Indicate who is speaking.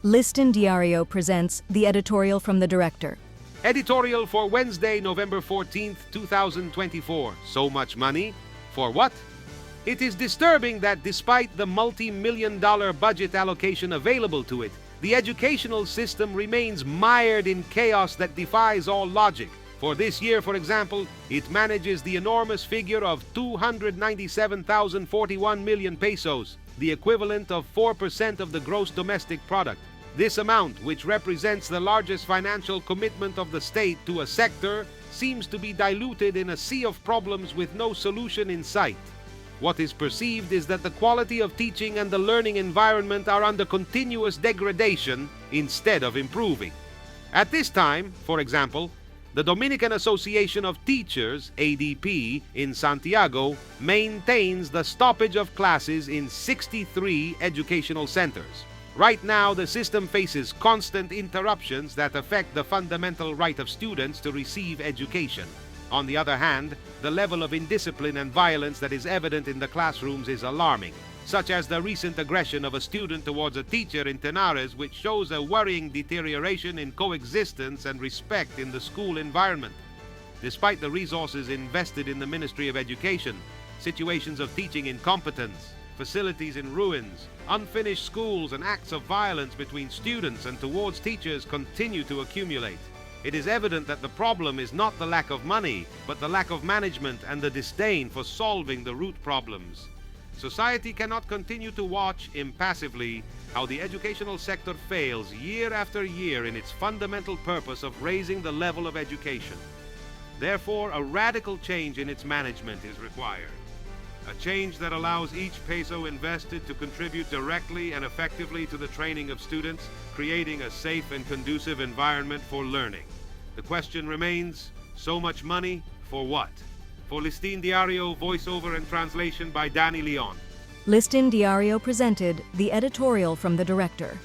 Speaker 1: Liston Diario presents the editorial from the director.
Speaker 2: Editorial for Wednesday, November 14th, 2024. So much money? For what? It is disturbing that despite the multi-million-dollar budget allocation available to it, the educational system remains mired in chaos that defies all logic. For this year, for example, it manages the enormous figure of 297,041 million pesos, the equivalent of 4% of the gross domestic product. This amount, which represents the largest financial commitment of the state to a sector, seems to be diluted in a sea of problems with no solution in sight. What is perceived is that the quality of teaching and the learning environment are under continuous degradation instead of improving. At this time, for example, the Dominican Association of Teachers, ADP, in Santiago maintains the stoppage of classes in 63 educational centers. Right now, the system faces constant interruptions that affect the fundamental right of students to receive education. On the other hand, the level of indiscipline and violence that is evident in the classrooms is alarming, such as the recent aggression of a student towards a teacher in Tenares, which shows a worrying deterioration in coexistence and respect in the school environment. Despite the resources invested in the Ministry of Education, situations of teaching incompetence, facilities in ruins, unfinished schools, and acts of violence between students and towards teachers continue to accumulate. It is evident that the problem is not the lack of money, but the lack of management and the disdain for solving the root problems. Society cannot continue to watch impassively how the educational sector fails year after year in its fundamental purpose of raising the level of education. Therefore, a radical change in its management is required. A change that allows each peso invested to contribute directly and effectively to the training of students, creating a safe and conducive environment for learning. The question remains, so much money for what? For Liston Diario, voiceover and translation by Danny Leon.
Speaker 1: Liston Diario presented the editorial from the director.